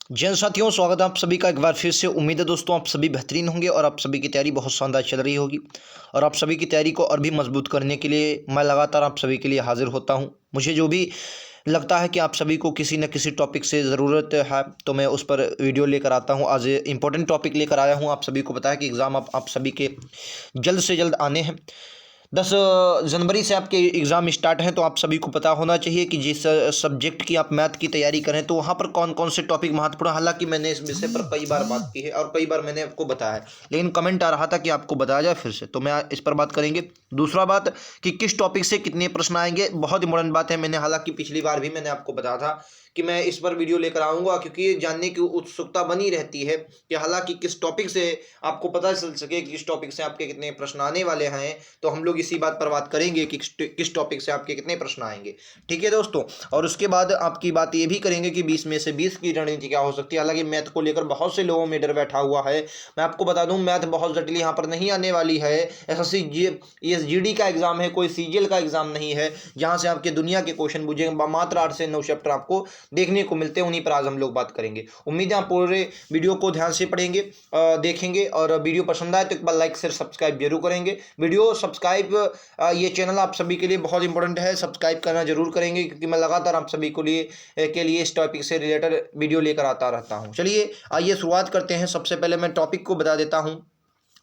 जय साथियों, स्वागत है आप सभी का एक बार फिर से। उम्मीद है दोस्तों आप सभी बेहतरीन होंगे और आप सभी की तैयारी बहुत शानदार चल रही होगी। और आप सभी की तैयारी को और भी मजबूत करने के लिए मैं लगातार आप सभी के लिए हाजिर होता हूं। मुझे जो भी लगता है कि आप सभी को किसी न किसी टॉपिक से ज़रूरत है तो मैं उस पर वीडियो लेकर आता हूं। आज इंपॉर्टेंट टॉपिक लेकर आया हूं। आप सभी को पता है कि एग्ज़ाम आप सभी के जल्द से जल्द आने हैं। 10 जनवरी से आपके एग्ज़ाम स्टार्ट हैं, तो आप सभी को पता होना चाहिए कि जिस सब्जेक्ट की आप मैथ की तैयारी करें तो वहाँ पर कौन कौन से टॉपिक महत्वपूर्ण। हालांकि मैंने इस विषय पर कई बार बात की है और कई बार मैंने आपको बताया है, लेकिन कमेंट आ रहा था कि आपको बताया जाए फिर से, तो मैं इस पर बात करेंगे। दूसरा बात कि किस टॉपिक से कितने प्रश्न आएंगे, बहुत इंपॉर्टेंट बात है। मैंने हालांकि पिछली बार भी मैंने आपको बताया था कि मैं इस पर वीडियो लेकर आऊँगा, क्योंकि ये जानने की उत्सुकता बनी रहती है कि हालांकि किस टॉपिक से आपको पता चल सके कि किस टॉपिक से आपके कितने प्रश्न आने वाले हैं। तो हम लोग इसी बात पर बात करेंगे कि किस टॉपिक से आपके कितने प्रश्न आएंगे। ठीक है दोस्तों, और उसके बाद आपकी बात ये भी करेंगे कि 20 में से 20 की रणनीति क्या हो सकती है। हालांकि मैथ को लेकर बहुत से लोगों में डर बैठा हुआ है। मैं आपको बता दूं, मैथ बहुत जटिल यहाँ पर नहीं आने वाली है। एसएससी जीडी का एग्जाम है, कोई सीजीएल का एग्जाम नहीं है जहाँ से आपके दुनिया के क्वेश्चन पूछेंगे। मात्र 8 से 9 चैप्टर आपको देखने को मिलते हैं, उन्हीं पर आज हम लोग बात करेंगे। उम्मीद है आप पूरे वीडियो को ध्यान से पढ़ेंगे, देखेंगे, और वीडियो पसंद आए तो एक बार लाइक शेयर सब्सक्राइब जरूर करेंगे। वीडियो सब्सक्राइब, ये चैनल आप सभी के लिए बहुत इंपॉर्टेंट है, सब्सक्राइब करना जरूर करेंगे, क्योंकि मैं लगातार आप सभी के लिए इस टॉपिक से रिलेटेड वीडियो लेकर आता रहता हूँ। चलिए आइए शुरुआत करते हैं। सबसे पहले मैं टॉपिक को बता देता हूँ।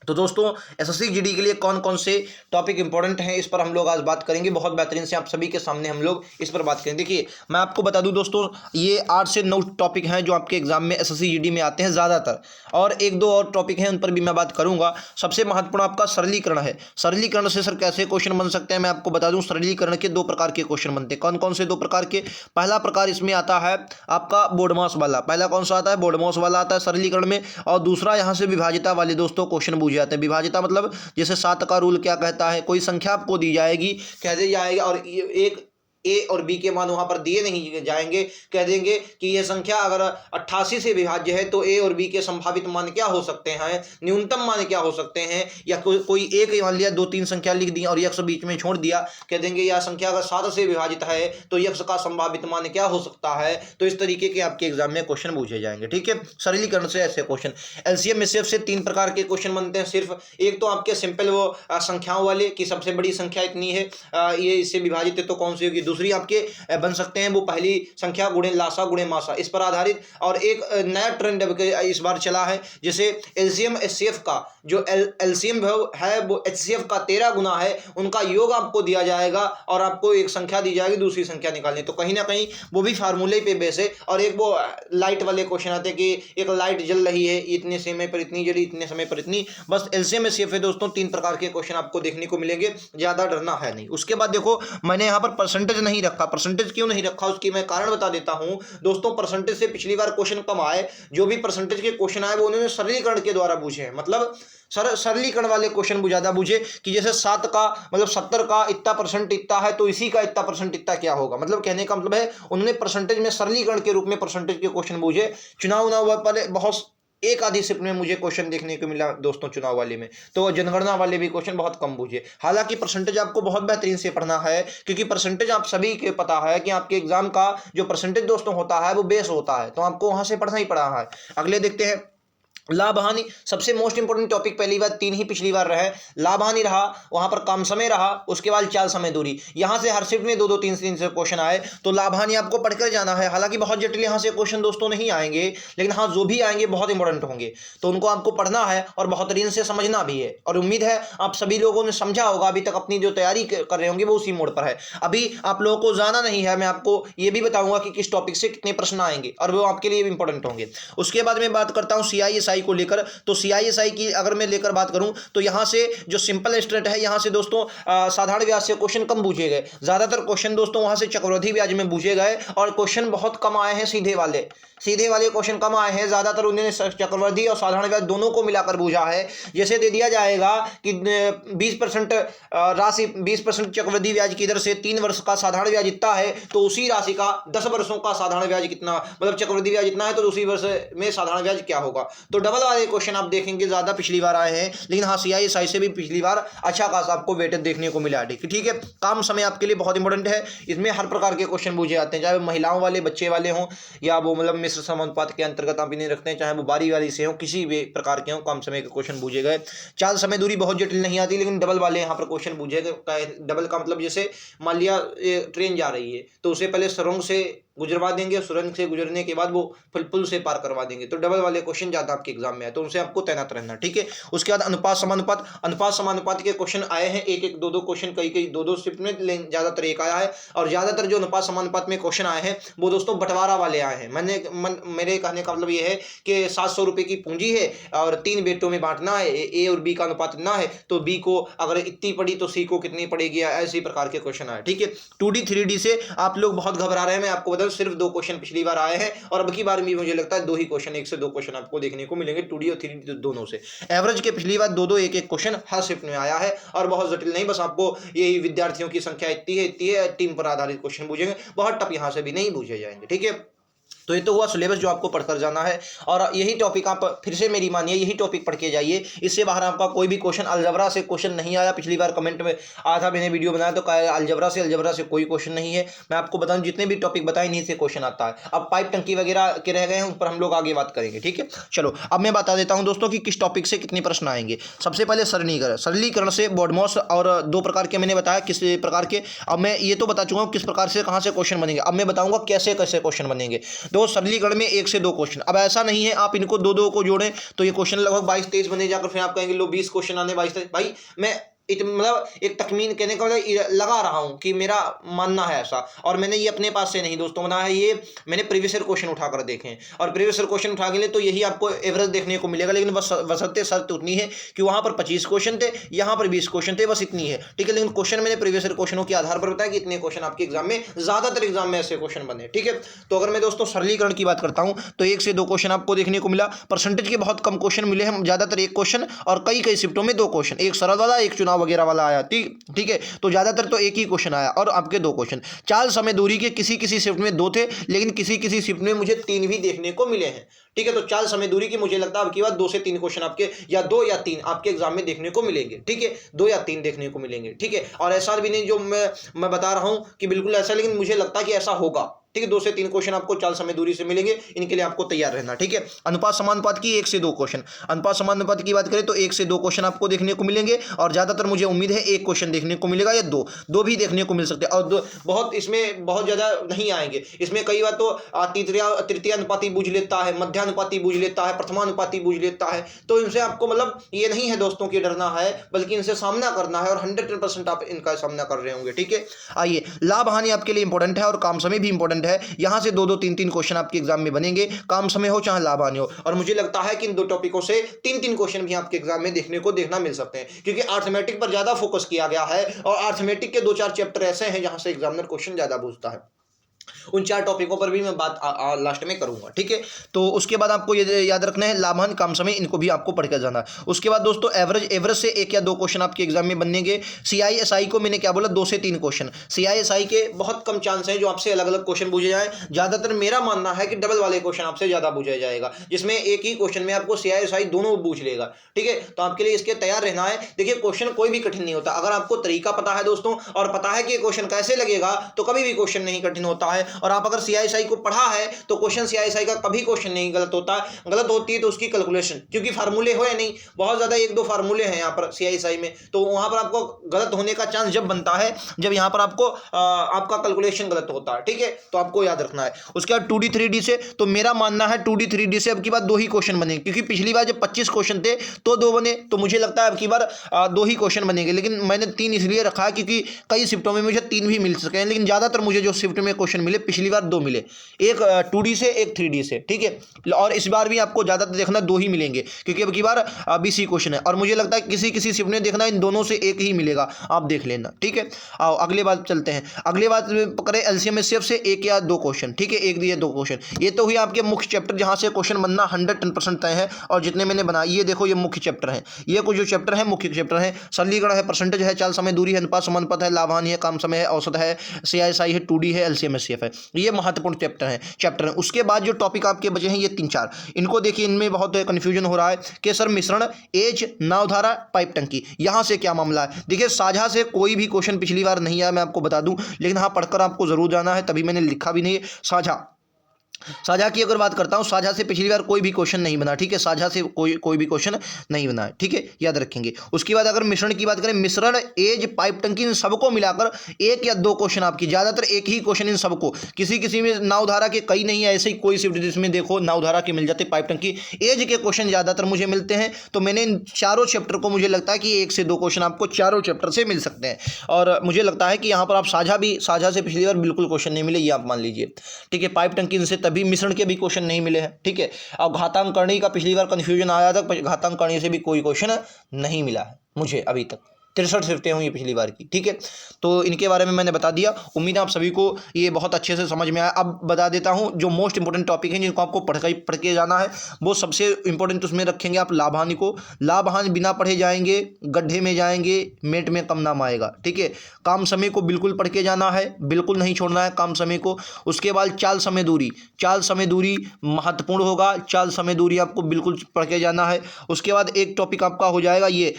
तो दोस्तों, एसएससी जीडी के लिए कौन कौन से टॉपिक इंपॉर्टेंट हैं, इस पर हम लोग आज बात करेंगे। बहुत बेहतरीन से आप सभी के सामने हम लोग इस पर बात करेंगे। देखिए, मैं आपको बता दूं दोस्तों, ये 8 से 9 टॉपिक हैं जो आपके एग्जाम में एसएससी जीडी में आते हैं ज़्यादातर, और एक दो और टॉपिक हैं उन पर भी मैं बात करूंगा। सबसे महत्वपूर्ण आपका सरलीकरण है। सरलीकरण से सर कैसे क्वेश्चन बन सकते हैं, मैं आपको बता दूं। सरलीकरण के 2 प्रकार के क्वेश्चन बनते हैं। कौन कौन से 2 प्रकार के? पहला प्रकार इसमें आता है आपका बोर्डमास वाला। पहला कौन सा आता है? बोर्डमास वाला आता है सरलीकरण में। और दूसरा यहाँ से विभाजिता वाले दोस्तों क्वेश्चन पूछे जाते हैं। विभाजिता मतलब जैसे 7 का रूल क्या कहता है, कोई संख्या आपको दी जाएगी, कह दी जाएगा, और एक ए और बी के मान वहां पर दिए नहीं जाएंगे। कह देंगे कि यह संख्या अगर 88 से विभाज्य है तो ए और बी के संभावित मान क्या हो सकते हैं, न्यूनतम मान क्या हो सकते हैं। या कोई एक मान लिया, 2-3 संख्या लिख दी और यक्स बीच में छोड़ दिया, कह देंगे यह संख्या अगर 7 से विभाजित है तो यक्स का संभावित मान क्या हो सकता है। तो इस तरीके के आपके एग्जाम में क्वेश्चन पूछे जाएंगे। ठीक है, सरलीकरण से ऐसे क्वेश्चन। एलसीएम एचसीएफ से 3 प्रकार के क्वेश्चन बनते हैं सिर्फ। एक तो आपके सिंपल वो संख्याओं वाले कि सबसे बड़ी संख्या इतनी है, ये इससे विभाजित है तो कौन सी होगी। दूसरी आपके बन सकते हैं वो पहली संख्या गुणे लासा गुणे मासा, इस पर आधारित। और एक नया ट्रेंड इस बार चला है, जैसे एलसीएम एचसीएफ का जो एलसीएम है वो एचसीएफ का 13 गुना है, उनका योग आपको दिया जाएगा और आपको एक संख्या दी जाएगी, दूसरी संख्या निकालनी। तो कहीं ना कहीं वो भी फार्मूले पे बेस है। और एक वो लाइट वाले क्वेश्चन आते हैं कि एक लाइट जल रही है, इतने समय पर इतनी जली, इतने समय पर इतनी। बस एलसीएम एचसीएफ है दोस्तों। 3 प्रकार के क्वेश्चन आपको देखने को मिलेंगे, ज्यादा डरना है नहीं। उसके बाद देखो, मैंने यहाँ पर परसेंटेज नहीं रखा। परसेंटेज क्यों नहीं रखा उसकी मैं कारण बता देता हूं दोस्तों। परसेंटेज से पिछली बार क्वेश्चन कम आए। जो भी परसेंटेज के क्वेश्चन आए वो उन्होंने सरलीकरण के द्वारा पूछे हैं। मतलब सरलीकरण वाले क्वेश्चन ज्यादा पूछे कि जैसे 7 का मतलब 70 का इतना परसेंट इतना है तो इसी का इतना परसेंट इतना क्या होगा। मतलब कहने का मतलब है उन्होंने परसेंटेज में सरलीकरण के रूप में परसेंटेज के क्वेश्चन पूछे। चुनाव वाले बहुत एक आधी शिफ्ट में मुझे क्वेश्चन देखने को मिला दोस्तों चुनाव वाले में। तो जनगणना वाले भी क्वेश्चन बहुत कम पूछे। हालांकि परसेंटेज आपको बहुत बेहतरीन से पढ़ना है, क्योंकि परसेंटेज आप सभी के पता है कि आपके एग्जाम का जो परसेंटेज दोस्तों होता है वो बेस होता है, तो आपको वहां से पढ़ना ही पड़ा है। अगले देखते हैं लाभ हानि। सबसे मोस्ट इंपोर्टेंट टॉपिक पहली बार 3 ही पिछली बार रहे। लाभ हानि रहा, वहां पर कम समय रहा, उसके बाद चाल समय दूरी। यहां से हर शिफ्ट में 2-2 3-3 से क्वेश्चन आए, तो लाभ हानि आपको पढ़कर जाना है। हालांकि बहुत जटिल यहां से क्वेश्चन दोस्तों नहीं आएंगे, लेकिन हाँ जो भी आएंगे बहुत इंपॉर्टेंट होंगे, तो उनको आपको पढ़ना है और बेहतरीन से समझना भी है। और उम्मीद है आप सभी लोगों ने समझा होगा। अभी तक अपनी जो तैयारी कर रहे होंगे वो उसी मोड पर है। अभी आप लोगों को जाना नहीं है, मैं आपको ये भी बताऊंगा कि किस टॉपिक से कितने प्रश्न आएंगे और वो आपके लिए इंपॉर्टेंट होंगे। उसके बाद मैं बात करता हूं सीआईएसआई को लेकर। तो सीआईएसआई की अगर मैं लेकर बात करूं तो यहां से जो सिंपल स्टेट है, यहां से दोस्तों साधारण ब्याज से क्वेश्चन कम पूछे गए। ज्यादातर क्वेश्चन दोस्तों वहां से चक्रवृद्धि ब्याज में पूछे गए, और क्वेश्चन बहुत कम आए हैं सीधे वाले क्वेश्चन कम आए हैं। ज्यादातर उन्होंने चक्रवृद्धि और साधारण ब्याज दोनों को मिलाकर पूछा है। जैसे दे दिया जाएगा कि 20% राशि, 20% चक्रवृद्धि ब्याज की दर से 3 वर्ष का साधारण ब्याज इतना है, तो उसी राशि का 10 वर्षों का साधारण ब्याज कितना, मतलब चक्रवृद्धि ब्याज इतना है तो उसी वर्ष में साधारण ब्याज क्या होगा। तो डबल वाले क्वेश्चन आप देखेंगे ज़्यादा पिछली बार आए हैं, लेकिन हाँ CISI से भी पिछली बार अच्छा खासा आपको वेटेज देखने को मिला। ठीक है। काम समय आपके लिए बहुत इंपॉर्टेंट है, इसमें हर प्रकार के क्वेश्चन पूछे जाते हैं, चाहे वो महिलाओं वाले, बच्चे वाले हों, या वो मतलब मिश्र समानुपात के अंतर्गत आप इन्हें रखते हैं, चाहे वो बारी वाली से हो, किसी भी प्रकार के हों, कम समय के क्वेश्चन पूछे गए। चाल समय दूरी बहुत जटिल नहीं आती, लेकिन डबल वाले यहाँ पर क्वेश्चन पूछे गए। डबल का मतलब जैसे मान लिया ट्रेन जा रही है तो उसे पहले सुरंग से गुजरवा देंगे, सुरंग से गुजरने के बाद वो पुल से पार करवा देंगे, तो डबल वाले क्वेश्चन ज्यादा आपके एग्जाम में है, तो उनसे आपको तैनात रहना। ठीक है। उसके बाद अनुपात समानुपात के क्वेश्चन आए हैं, एक एक दो क्वेश्चन, कई दो शिफ्ट में, लेकिन ज्यादातर एक आया है। और ज्यादातर जो अनुपात समानुपात में क्वेश्चन आए हैं वो दोस्तों बंटवारा वाले आए हैं। मेरे कहने का मतलब ये है कि 700 रुपए की पूंजी है और 3 बेटों में बांटना है, ए और बी का अनुपात इतना है, तो बी को अगर इतनी पड़ी तो सी को कितनी पड़ेगी, ऐसे प्रकार के क्वेश्चन आए। ठीक है। 2D 3D से आप लोग बहुत घबरा रहे हैं, मैं आपको बता दूं सिर्फ 2 क्वेश्चन पिछली बार आए हैं, और अब की बार भी मुझे लगता है 2 ही क्वेश्चन, 1 से 2 क्वेश्चन आपको देखने को मिलेंगे 2D और 3D दोनों से। एवरेज के पिछली बार 2-2 1-1 क्वेश्चन हर शिफ्ट में आया है, और बहुत जटिल नहीं, बस आपको यही विद्यार्थियों की संख्या इतनी है, टीम पर आधारित क्वेश्चन पूछेंगे, बहुत टफ यहां से भी नहीं पूछे जाएंगे। ठीक है। तो ये तो हुआ सिलेबस जो आपको पढ़कर जाना है, और यही टॉपिक आप फिर से मेरी मानिए, यही टॉपिक पढ़ के जाइए, इससे बाहर आपका कोई भी क्वेश्चन अलजबरा से क्वेश्चन नहीं आया। पिछली बार कमेंट में आया था, मैंने वीडियो बनाया तो कहा अलजबरा से कोई क्वेश्चन नहीं है। मैं आपको बताऊं जितने भी टॉपिक बताए इन्हीं से क्वेश्चन आता है। अब पाइप टंकी वगैरह के रह गए हैं, उन पर हम लोग आगे बात करेंगे। ठीक है। चलो अब मैं बता देता हूं दोस्तों कि किस टॉपिक से कितने प्रश्न आएंगे। सबसे पहले सरलीकरण से BODMAS, और 2 प्रकार के मैंने बताया किस प्रकार के। अब मैं ये तो बता चुका हूं किस प्रकार से कहां से क्वेश्चन बनेंगे, अब मैं बताऊंगा कैसे कैसे क्वेश्चन बनेंगे। तो सरलीकरण में 1 से 2 क्वेश्चन। अब ऐसा नहीं है आप इनको 2-2 को जोड़ें तो ये क्वेश्चन लगभग 22-23 बने, जाकर फिर आप कहेंगे लो 20 क्वेश्चन आने 22-23। भाई मैं मतलब एक तखमीन कहने का मतलब लगा रहा हूं कि मेरा मानना है ऐसा, और मैंने ये अपने पास से नहीं दोस्तों बनाया है, ये मैंने प्रीवियस ईयर क्वेश्चन उठाकर देखे हैं, और प्रीवियस ईयर क्वेश्चन उठा के लिए तो यही आपको एवरेज देखने को मिलेगा। लेकिन बस बशर्ते शर्त उतनी है कि वहां पर 25 क्वेश्चन थे, यहाँ पर 20 क्वेश्चन थे, बस इतनी है। ठीक है। लेकिन क्वेश्चन मैंने प्रीवियस ईयर क्वेश्चनों के आधार पर बताया कि इतने क्वेश्चन आपके एग्जाम में, ज्यादातर एग्जाम में ऐसे क्वेश्चन बने। ठीक है। तो अगर मैं दोस्तों सरलीकरण की बात करता हूं तो 1 से 2 क्वेश्चन आपको देखने को मिला। परसेंटेज के बहुत कम क्वेश्चन मिले हैं, ज्यादातर 1 क्वेश्चन, और कई शिफ्टों में 2 क्वेश्चन, एक सरल वाला, एक चुनाव वगैरह वाला आया। ठीक है। तो ज्यादातर तो 1 ही क्वेश्चन आया, और आपके 2 क्वेश्चन। चाल समय दूरी के किसी शिफ्ट में 2 थे, लेकिन किसी शिफ्ट में मुझे 3 भी देखने को मिले हैं। ठीक है। तो चाल समय दूरी की मुझे लगता है अब की बात 2 से 3 क्वेश्चन आपके, या 2 या 3 आपके एग्जाम में देखने को मिलेंगे। ठीक है। 2 या 3 देखने को मिलेंगे। ठीक है। और ऐसा भी नहीं जो मैं बता रहा हूं कि बिल्कुल ऐसा, लेकिन मुझे लगता है कि ऐसा होगा। ठीक है। 2 से 3 क्वेश्चन आपको चाल समय दूरी से मिलेंगे, इनके लिए आपको तैयार रहना। ठीक है। अनुपात समानुपात की 1 से 2 क्वेश्चन। अनुपात समानुपात की बात करें तो 1 से 2 क्वेश्चन आपको देखने को मिलेंगे, और ज्यादातर मुझे उम्मीद है 1 क्वेश्चन देखने को मिलेगा, या 2 भी देखने को मिल सकते हैं, और बहुत इसमें बहुत ज्यादा नहीं आएंगे। इसमें कई बार तो तृतीय अनुपाती बूझ लेता है, मध्यानुपाती बूझ लेता है, प्रथमानुपाती बूझ लेता है, तो इनसे आपको मतलब ये नहीं है दोस्तों कि डरना है, बल्कि इनसे सामना करना है, और 100% आप इनका सामना कर रहे होंगे। ठीक है। आइए, लाभ हानि आपके लिए इंपॉर्टेंट है, और काम समय भी इंपॉर्टेंट है। यहां से 2-2 3-3 क्वेश्चन आपके एग्जाम में बनेंगे, काम समय हो चाहे लाभ हानि हो, और मुझे लगता है कि इन 2 टॉपिकों से 3-3 क्वेश्चन भी आपके एग्जाम में देखना मिल सकते हैं, क्योंकि अर्थमेटिक पर ज्यादा फोकस किया गया है, और अर्थमेटिक के 2-4 चैप्टर ऐसे हैं जहां से एग्जामिनर क्वेश्चन ज्यादा पूछता है। उन 4 टॉपिकों पर भी मैं बात लास्ट में करूंगा। ठीक है। तो उसके बाद आपको ये याद रखना है, लाभ हानि, काम समय, इनको भी आपको पढ़ कर जाना है। उसके बाद दोस्तों एवरेज से 1 या 2 क्वेश्चन आपके एग्जाम में बनेंगे। CISI को मैंने क्या बोला, 2 से 3 क्वेश्चन। CISI के बहुत कम चांस है जो आपसे अलग अलग क्वेश्चन पूछे जाए, ज्यादातर मेरा मानना है कि डबल वाले क्वेश्चन आपसे ज्यादा पूछा जाएगा, जिसमें एक ही क्वेश्चन में आपको CISI दोनों पूछ लेगा। ठीक है। तो आपके लिए इसके तैयार रहना है। देखिए, क्वेश्चन कोई भी कठिन नहीं होता, अगर आपको तरीका पता है दोस्तों, और पता है कि क्वेश्चन कैसे लगेगा, तो कभी भी क्वेश्चन नहीं कठिन होता है। और आप अगर CISI को पढ़ा है तो क्वेश्चन CISI का कभी क्वेश्चन नहीं गलत होता है। गलत होती है तो उसकी कैलकुलेशन, क्योंकि फार्मूले हो या नहीं, बहुत ज्यादा 1-2 फार्मूले हैं यहाँ पर CISI में, तो वहां पर आपको गलत होने का चांस जब बनता है जब यहाँ पर आपको आपका कैलकुलेशन गलत होता है। ठीक है। तो आपको याद रखना है। उसके बाद 2D 3D से, तो मेरा मानना है 2D 3D से अब की बार 2 ही क्वेश्चन बनेंगे, क्योंकि पिछली बार जब 25 क्वेश्चन थे तो 2 बने, तो मुझे लगता है अब की बार 2 ही क्वेश्चन बनेंगे। लेकिन मैंने 3 इसलिए रखा है क्योंकि कई शिफ्टों में मुझे 3 भी मिल सके हैं, लेकिन ज्यादातर मुझे जो शिफ्ट में क्वेश्चन मिले पिछली बार 2 मिले, एक 2D से, एक 3D से। ठीक है। और इस बार भी आपको ज्यादातर देखना 2 ही मिलेंगे, क्योंकि अब की बार 20 क्वेश्चन है, और मुझे लगता है किसी शिफ्ट में देखना इन दोनों से एक ही मिलेगा, आप देख लेना। ठीक है। आओ अगले बात चलते हैं। अगले बात करें LCM HCF से 1 या 2 क्वेश्चन। ठीक है। 1 दिए 2 क्वेश्चन, ये तो हुई आपके मुख्य चैप्टर जहां से क्वेश्चन बनना 110% तय है, और जितने मैंने बनाए ये देखो, ये मुख्य चैप्टर है, ये कुछ जो चैप्टर है मुख्य चैप्टर है। सरलीकरण है, परसेंटेज है, चाल समय दूरी है, अनुपात समानुपात है, लाभ हानि है, काम समय है, औसत है, CISI है, 2D है, LCM HCF है। है। ये महत्वपूर्ण चैप्टर है। उसके बाद जो टॉपिक आपके बचे हैं ये 3-4, इनको देखिए, इनमें बहुत कन्फ्यूजन हो रहा है कि सर मिश्रण, एज, नावधारा, पाइप टंकी, यहाँ से क्या मामला है। देखिए साझा से कोई भी क्वेश्चन पिछली बार नहीं आया, मैं आपको बता दूं, लेकिन हाँ पढ़कर आपको जरूर जाना है, तभी मैंने लिखा भी नहीं है। साझा की अगर बात करता हूं, साझा से पिछली बार कोई भी क्वेश्चन नहीं बना, ठीक है, साझा से कोई भी क्वेश्चन नहीं बना है, ठीक है, याद रखेंगे। उसके बाद अगर मिश्रण की बात करें, मिश्रण, एज, पाइप टंकी, इन सबको मिलाकर एक या दो क्वेश्चन आपकी, ज्यादातर एक ही क्वेश्चन इन सबको, किसी में नावधारा के कई नहीं है, ऐसे ही कोई शिफ्ट जिसमें देखो नावधारा के मिल जाते, पाइप टंकी, एज के क्वेश्चन ज्यादातर मुझे मिलते हैं। तो मैंने इन चारों चैप्टर को, मुझे लगता है कि एक से दो क्वेश्चन आपको चारों चैप्टर से मिल सकते हैं, और मुझे लगता है कि यहाँ पर आप साझा से पिछली बार बिल्कुल क्वेश्चन नहीं मिले, ये आप मान लीजिए, ठीक है। पाइप टंकी इनसे भी मिश्रण के भी क्वेश्चन नहीं मिले हैं, ठीक है। और घातांक करणी का पिछली बार कंफ्यूजन आया था, घातांक करणी से भी कोई क्वेश्चन नहीं मिला है मुझे अभी तक। 63 शिफ्टें हुई पिछली बार की, ठीक है। तो इनके बारे में मैंने बता दिया, उम्मीद है आप सभी को ये बहुत अच्छे से समझ में आया। अब बता देता हूँ जो मोस्ट इंपॉर्टेंट टॉपिक हैं जिनको आपको पढ़ के जाना है, वो सबसे इंपॉर्टेंट उसमें रखेंगे आप लाभ हानि को। लाभ हानि बिना पढ़े जाएंगे गड्ढे में जाएंगे, मेट में कम नाम आएगा, ठीक है। काम समय को बिल्कुल पढ़ के जाना है, बिल्कुल नहीं छोड़ना है काम समय को। उसके बाद चाल समय दूरी महत्वपूर्ण होगा, चाल समय दूरी आपको बिल्कुल पढ़ के जाना है। उसके बाद एक टॉपिक आपका हो जाएगा ये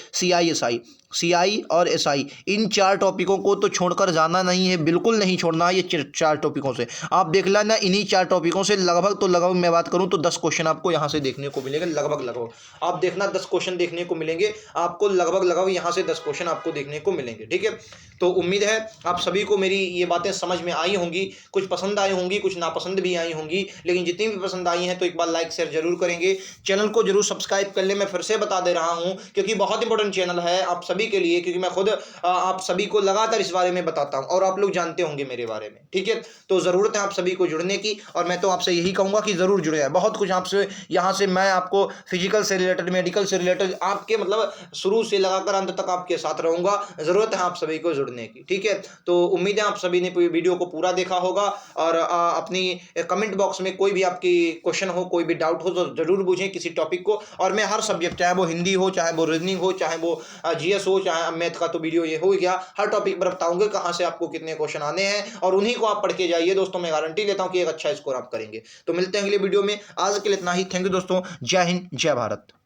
CI और SI, इन 4 टॉपिकों को तो छोड़कर जाना नहीं है, बिल्कुल नहीं छोड़ना है। ये 4 टॉपिकों से आप देख लेना, इन्हीं 4 टॉपिकों से लगभग मैं बात करूं तो 10 क्वेश्चन आपको यहां से देखने को मिलेंगे, लगभग आप देखना 10 क्वेश्चन देखने को मिलेंगे आपको, लगभग यहां से 10 क्वेश्चन आपको देखने को मिलेंगे, ठीक है। तो उम्मीद है आप सभी को मेरी ये बातें समझ में आई होंगी, कुछ पसंद आई होंगी, कुछ नापसंद भी आई होंगी, लेकिन जितनी भी पसंद आई हैं तो एक बार लाइक शेयर जरूर करेंगे, चैनल को जरूर सब्सक्राइब कर ले। मैं फिर से बता दे रहा हूं क्योंकि बहुत इंपॉर्टेंट चैनल है आप सभी के लिए, क्योंकि मैं खुद आप सभी को लगातार इस बारे में बताता हूं और आप लोग जानते होंगे मेरे बारे में, ठीक है। तो जरूरत है आप सभी को जुड़ने की, और मैं तो आपसे यही कहूंगा कि जरूर जुड़े। बहुत कुछ आपसे यहाँ से मैं आपको फिजिकल से रिलेटेड, मेडिकल से रिलेटेड, आपके मतलब शुरू से लगाकर अंत तक आपके साथ रहूंगा। जरूरत है आप सभी को जुड़ने की, ठीक है। तो उम्मीद है आप सभी ने वीडियो को पूरा देखा होगा, और अपनी कमेंट बॉक्स में कोई भी आपकी क्वेश्चन हो, कोई भी डाउट हो तो जरूर पूछें किसी टॉपिक को, और मैं हर सब्जेक्ट, चाहे वो हिंदी हो, चाहे वो रीजनिंग हो, चाहे वो GS हो, चाहे मैथ का तो वीडियो ये हो गया, हर टॉपिक पर बताऊंगे कहां से आपको कितने क्वेश्चन आने हैं, और उन्हीं को आप पढ़ के जाइए दोस्तों। मैं गारंटी लेता हूं कि एक अच्छा स्कोर आप करेंगे। तो मिलते हैं अगले वीडियो में, आज के लिए इतना ही। थैंक यू दोस्तों, जय हिंद, जय भारत।